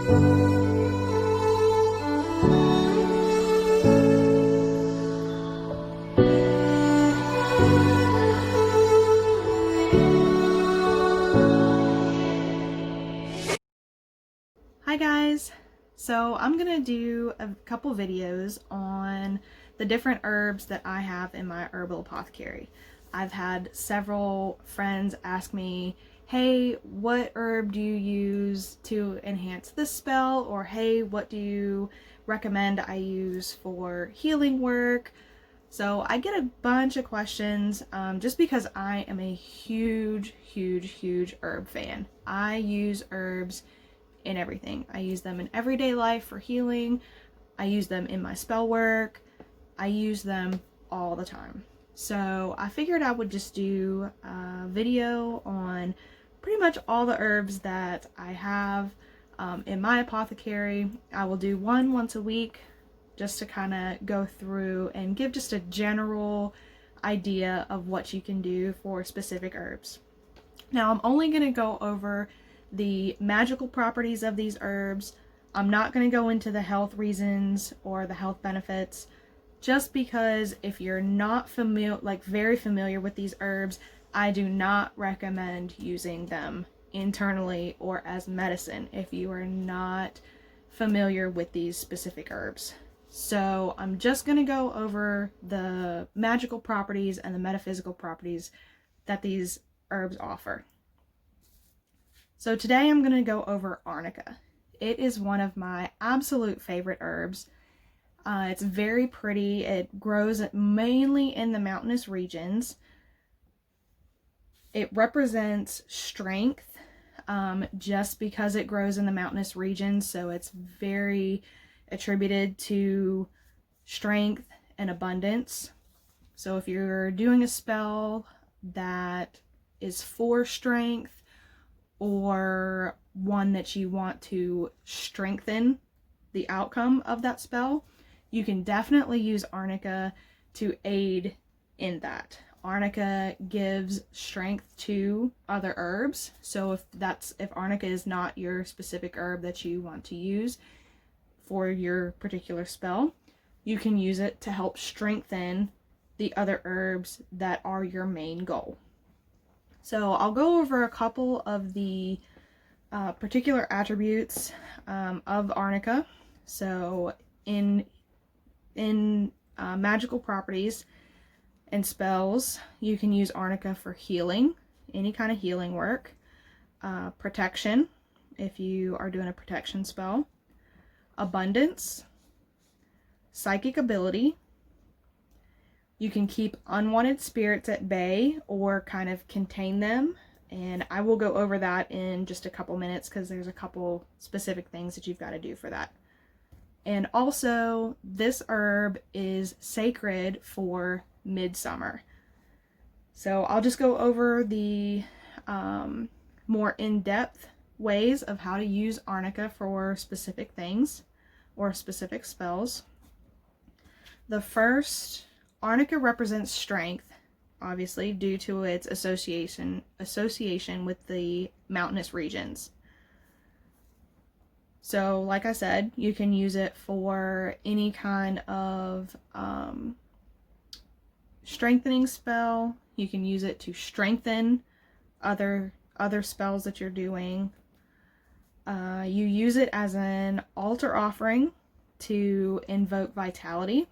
Hi guys! So I'm gonna do a couple videos on the different herbs that I have in my herbal apothecary. I've had several friends ask me, hey, what herb do you use to enhance this spell? Or hey, what do you recommend I use for healing work? So I get a bunch of questions just because I am a huge herb fan. I use herbs in everything. I use them in everyday life for healing. I use them in my spell work. I use them all the time. So I figured I would just do a video on pretty much all the herbs that I have in my apothecary. I will do one once a week just to kind of go through and give just a general idea of what you can do for specific herbs. Now I'm only going to go over the magical properties of these herbs. I'm not going to go into the health reasons or the health benefits, just because if you're not very familiar with these herbs, I do not recommend using them internally or as medicine if you are not familiar with these specific herbs. So I'm just going to go over the magical properties and the metaphysical properties that these herbs offer. So today I'm going to go over Arnica. It is one of my absolute favorite herbs. It's very pretty. It grows mainly in the mountainous regions. It represents strength just because it grows in the mountainous regions, so it's very attributed to strength and abundance. So if you're doing a spell that is for strength, or one that you want to strengthen the outcome of that spell, you can definitely use Arnica to aid in that. Arnica gives strength to other herbs, so if Arnica is not your specific herb that you want to use for your particular spell, you can use it to help strengthen the other herbs that are your main goal. So I'll go over a couple of the particular attributes of Arnica. So in magical properties and spells, you can use Arnica for healing, any kind of healing work, protection, if you are doing a protection spell, abundance, psychic ability. You can keep unwanted spirits at bay or kind of contain them, and I will go over that in just a couple minutes because there's a couple specific things that you've got to do for that. And also, this herb is sacred for midsummer. So I'll just go over the more in-depth ways of how to use Arnica for specific things or specific spells. The first, Arnica represents strength, obviously, due to its association with the mountainous regions. So, like I said, you can use it for any kind of strengthening spell. You can use it to strengthen other spells that you're doing. You use it as an altar offering to invoke vitality.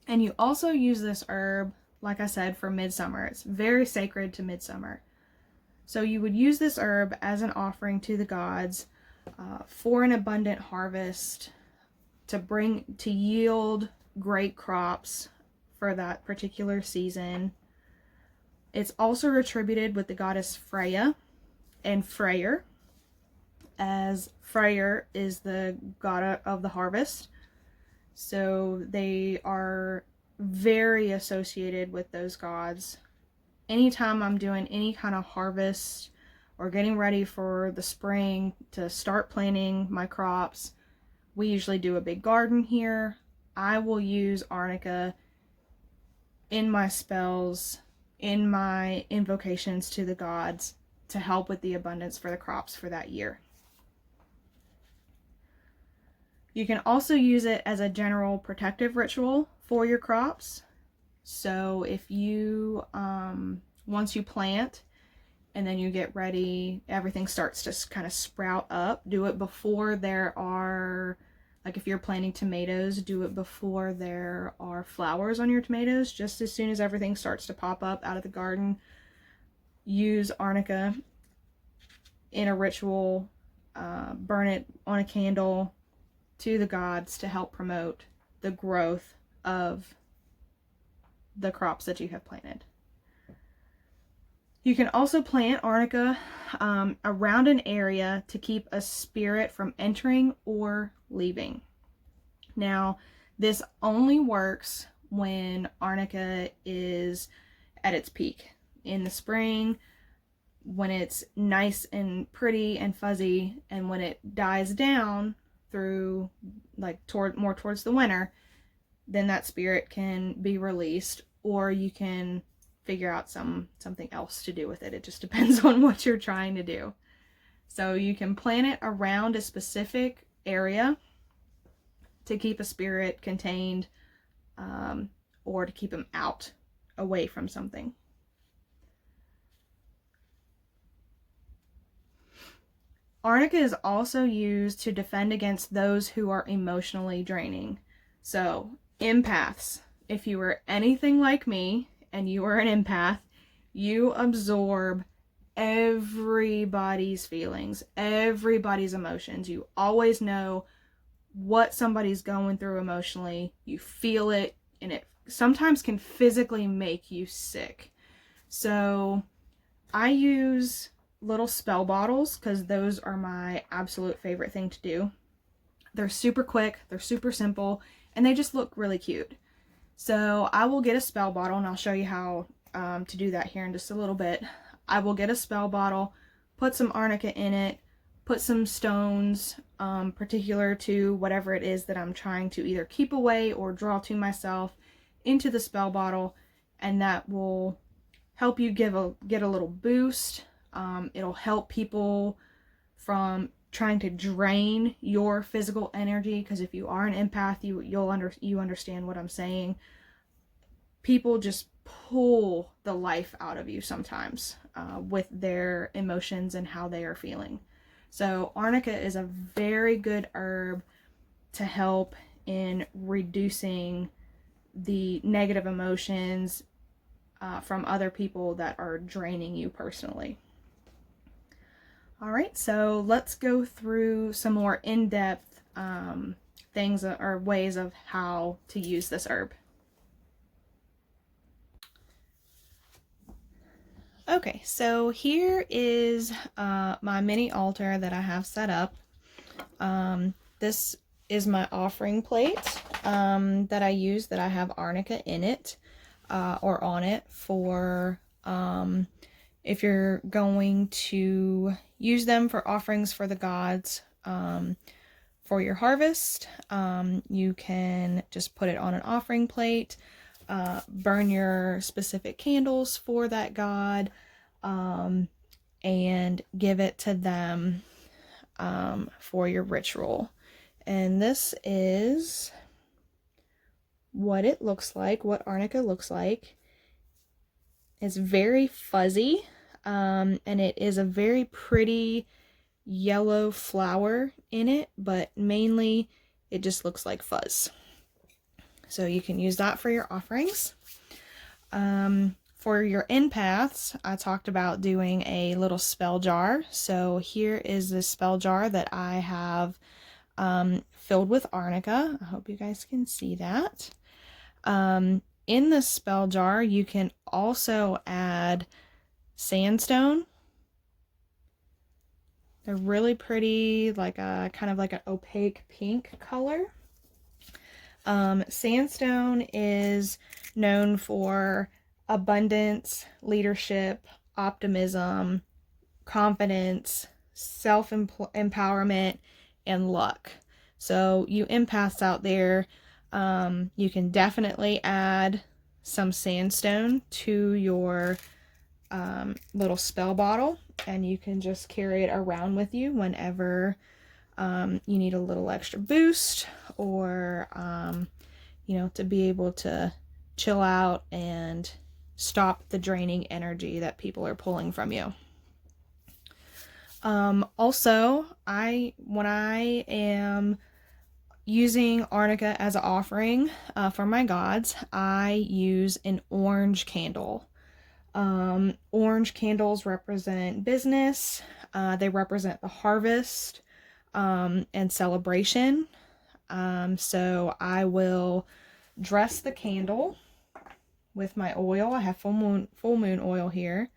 And you also use this herb, like I said, for midsummer. It's very sacred to midsummer. So you would use this herb as an offering to the gods for an abundant harvest, to yield great crops for that particular season. It's also attributed with the goddess Freya and Freyr, as Freyr is the god of the harvest. So they are very associated with those gods. Anytime I'm doing any kind of harvest or getting ready for the spring to start planting my crops, we usually do a big garden here. I will use Arnica in my spells, in my invocations to the gods, to help with the abundance for the crops for that year. You can also use it as a general protective ritual for your crops. So if you, once you plant and then you get ready, everything starts to kind of sprout up. Do it before there are, like if you're planting tomatoes, do it before there are flowers on your tomatoes. Just as soon as everything starts to pop up out of the garden, use Arnica in a ritual, burn it on a candle to the gods to help promote the growth of the crops that you have planted. You can also plant Arnica around an area to keep a spirit from entering or leaving. Now, this only works when Arnica is at its peak. In the spring, when it's nice and pretty and fuzzy, and when it dies down through like more towards the winter, then that spirit can be released, or you can figure out something else to do with it. It just depends on what you're trying to do. So you can plant it around a specific area to keep a spirit contained, or to keep them out, away from something. Arnica is also used to defend against those who are emotionally draining. So, empaths, if you were anything like me and you are an empath, you absorb everybody's feelings, everybody's emotions. You always know what somebody's going through emotionally. You feel it, and it sometimes can physically make you sick. So, I use little spell bottles because those are my absolute favorite thing to do. They're super quick, they're super simple, and they just look really cute. So I will get a spell bottle, and I'll show you how to do that here in just a little bit. I will get a spell bottle, put some Arnica in it, put some stones particular to whatever it is that I'm trying to either keep away or draw to myself into the spell bottle, and that will help you get a little boost. It'll help people from trying to drain your physical energy, because if you are an empath, you understand what I'm saying. People just pull the life out of you sometimes with their emotions and how they are feeling. So Arnica is a very good herb to help in reducing the negative emotions from other people that are draining you personally. Alright, so let's go through some more in-depth things or ways of how to use this herb. Okay, so here is my mini altar that I have set up. This is my offering plate that I use, that I have Arnica in it or on it for if you're going to use them for offerings for the gods for your harvest. You can just put it on an offering plate, burn your specific candles for that god, and give it to them for your ritual. And this is what it looks like, what Arnica looks like. It's very fuzzy, and it is a very pretty yellow flower in it, but mainly it just looks like fuzz. So you can use that for your offerings. For your empaths, I talked about doing a little spell jar. So here is the spell jar that I have filled with Arnica. I hope you guys can see that. In the spell jar, you can also add sandstone. They're really pretty, like a kind of like an opaque pink color. Sandstone is known for abundance, leadership, optimism, confidence, self-empowerment, and luck. So you empaths out there, you can definitely add some sandstone to your little spell bottle, and you can just carry it around with you whenever you need a little extra boost, or you know, to be able to chill out and stop the draining energy that people are pulling from you. Also, when I am using Arnica as an offering for my gods, I use an orange candle. Orange candles represent business, they represent the harvest and celebration. So I will dress the candle with my oil. I have full moon oil here.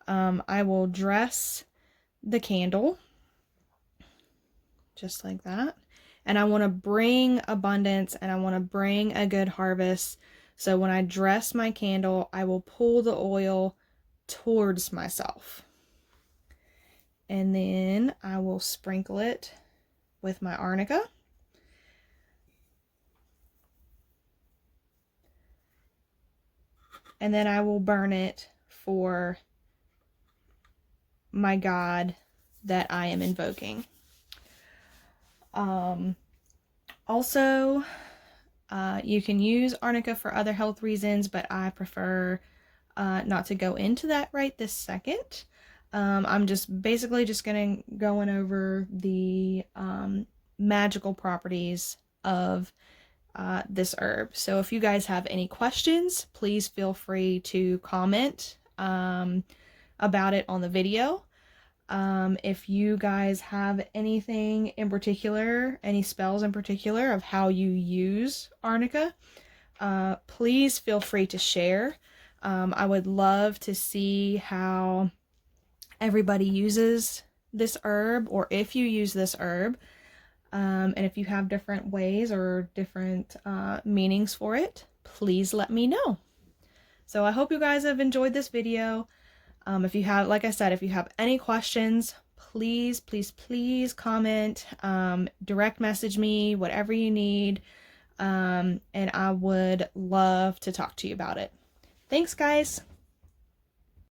I will dress the candle just like that. And I want to bring abundance, and I want to bring a good harvest. So when I dress my candle, I will pull the oil towards myself. And then I will sprinkle it with my Arnica. And then I will burn it for my god that I am invoking. Also, you can use Arnica for other health reasons, but I prefer not to go into that right this second. I'm just basically just going over the magical properties of this herb. So if you guys have any questions, please feel free to comment about it on the video. If you guys have anything in particular, any spells in particular of how you use Arnica, please feel free to share. I would love to see how everybody uses this herb, or if you use this herb, and if you have different ways or different meanings for it, please let me know. So I hope you guys have enjoyed this video. If you have, like I said, if you have any questions, please, please, please comment, direct message me, whatever you need, and I would love to talk to you about it. Thanks, guys.